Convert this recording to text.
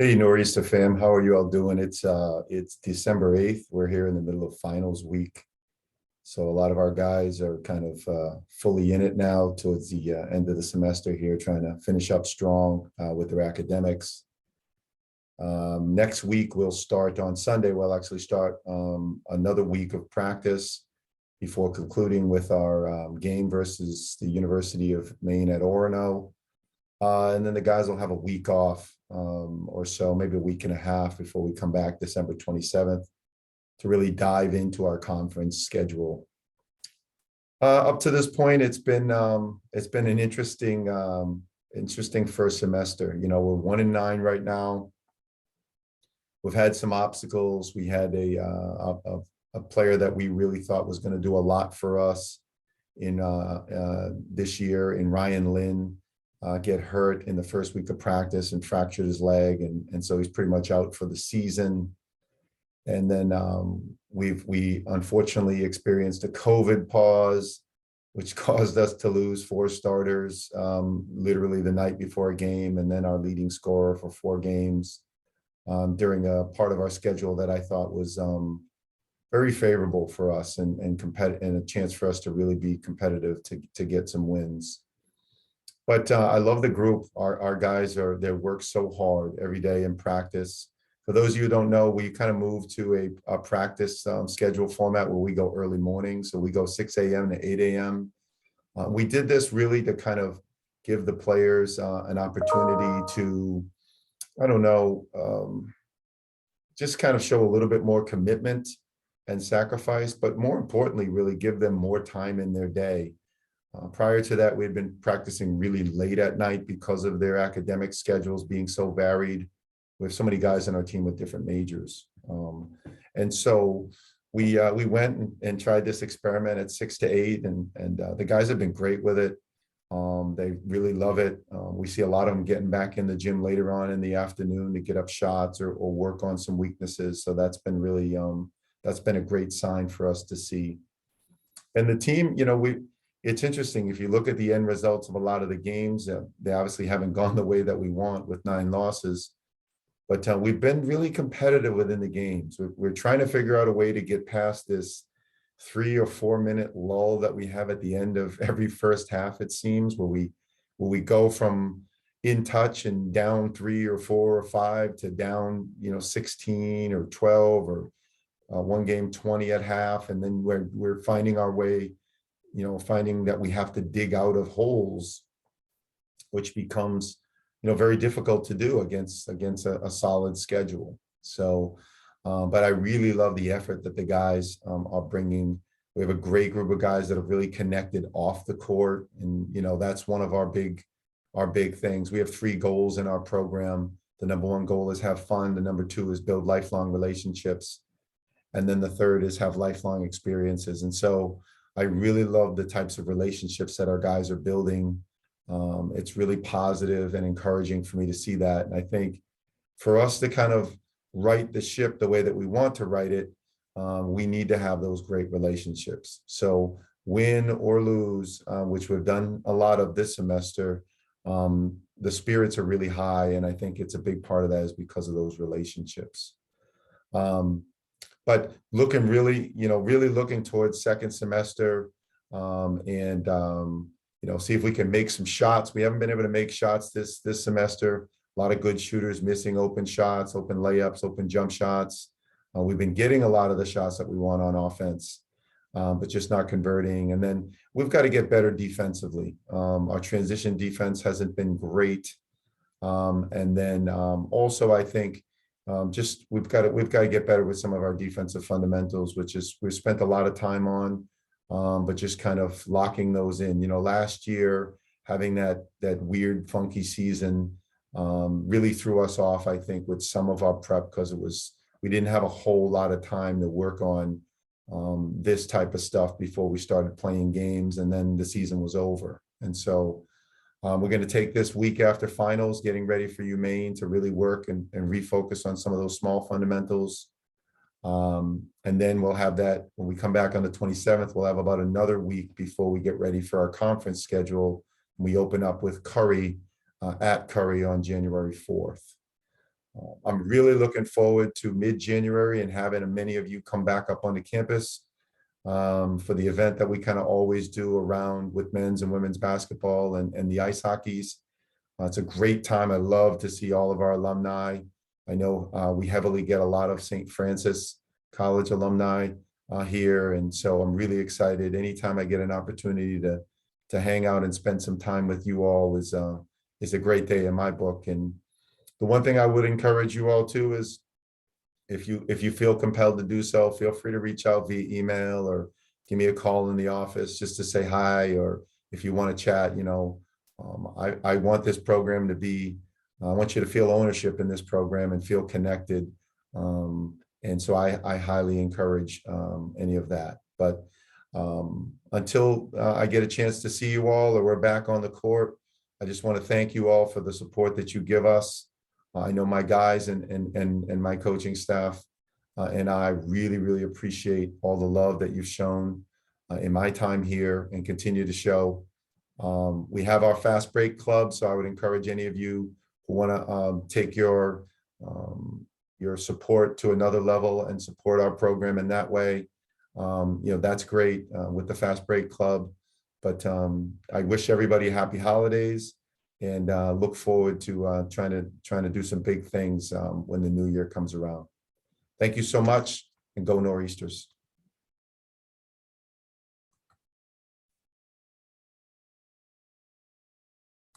Hey, Nor'easter fam, how are you all doing? It's December 8th. We're here in the middle of finals week. So a lot of our guys are kind of fully in it now towards the end of the semester here, trying to finish up strong with their academics. Next week, we'll start on Sunday. We'll actually start another week of practice before concluding with our game versus the University of Maine at Orono. And then the guys will have a week off or so, maybe a week and a half before we come back December 27th to really dive into our conference schedule. Up to this point, it's been an interesting first semester. You know, we're 1-9 right now. We've had some obstacles. We had a player that we really thought was going to do a lot for us in this year in Ryan Lynn. Get hurt in the first week of practice and fractured his leg, and so he's pretty much out for the season. And then we unfortunately experienced a COVID pause, which caused us to lose 4 starters literally the night before a game, and then our leading scorer for 4 games during a part of our schedule that I thought was very favorable for us and a chance for us to really be competitive to get some wins. But I love the group. Our guys they work so hard every day in practice. For those of you who don't know, we kind of moved to a practice schedule format where we go early morning. So we go 6 a.m. to 8 a.m. We did this really to kind of give the players an opportunity to, I don't know, just kind of show a little bit more commitment and sacrifice, but more importantly, really give them more time in their day. Prior to that, we had been practicing really late at night because of their academic schedules being so varied. We have so many guys on our team with different majors. And so we went and tried this experiment at 6 to 8, and the guys have been great with it. They really love it. We see a lot of them getting back in the gym later on in the afternoon to get up shots or work on some weaknesses. So that's been really, that's been a great sign for us to see. And the team, you know, it's interesting, if you look at the end results of a lot of the games, they obviously haven't gone the way that we want with 9 losses, but we've been really competitive within the games. We're trying to figure out a way to get past this 3 or 4 minute lull that we have at the end of every first half, it seems, where we go from in touch and down 3 or 4 or 5 to down, 16 or 12 or one game 20 at half, and then we're finding our way, finding that we have to dig out of holes, which becomes, very difficult to do against a solid schedule. So, but I really love the effort that the guys are bringing. We have a great group of guys that have really connected off the court, and that's one of our big things. We have 3 goals in our program. The number 1 goal is have fun. The number 2 is build lifelong relationships, and then the third is have lifelong experiences. And so I really love the types of relationships that our guys are building. It's really positive and encouraging for me to see that. And I think for us to kind of right the ship the way that we want to write it, we need to have those great relationships. So win or lose, which we've done a lot of this semester, the spirits are really high. And I think it's a big part of that is because of those relationships. But looking really, really looking towards second semester and, see if we can make some shots. We haven't been able to make shots this semester. A lot of good shooters missing open shots, open layups, open jump shots. We've been getting a lot of the shots that we want on offense, but just not converting. And then we've got to get better defensively. Our transition defense hasn't been great. And then also, I think, we've got to get better with some of our defensive fundamentals, which is we've spent a lot of time on, but just kind of locking those in. Last year having that weird funky season really threw us off, I think, with some of our prep because we didn't have a whole lot of time to work on this type of stuff before we started playing games, and then the season was over. And so we're going to take this week after finals, getting ready for UMaine, to really work and refocus on some of those small fundamentals. And then we'll have that when we come back on the 27th, we'll have about another week before we get ready for our conference schedule. We open up with Curry at Curry on January 4th. I'm really looking forward to mid-January and having many of you come back up on the campus for the event that we kind of always do around with men's and women's basketball and the ice hockeys. It's a great time. I love to see all of our alumni. I know we heavily get a lot of St. Francis College alumni here, and so I'm really excited. Anytime I get an opportunity to hang out and spend some time with you all is a great day in my book. And the one thing I would encourage you all to is if you feel compelled to do so, feel free to reach out via email or give me a call in the office just to say hi, or if you want to chat. I want this program to be, I want you to feel ownership in this program and feel connected. And so I highly encourage any of that. But until I get a chance to see you all or we're back on the court, I just want to thank you all for the support that you give us. I know my guys and my coaching staff and I really appreciate all the love that you've shown in my time here and continue to show. We have our fast break club, so I would encourage any of you who want to take your support to another level and support our program in that way. That's great with the fast break club. But I wish everybody happy holidays and look forward to trying to do some big things when the new year comes around. Thank you so much, and go Nor'easters.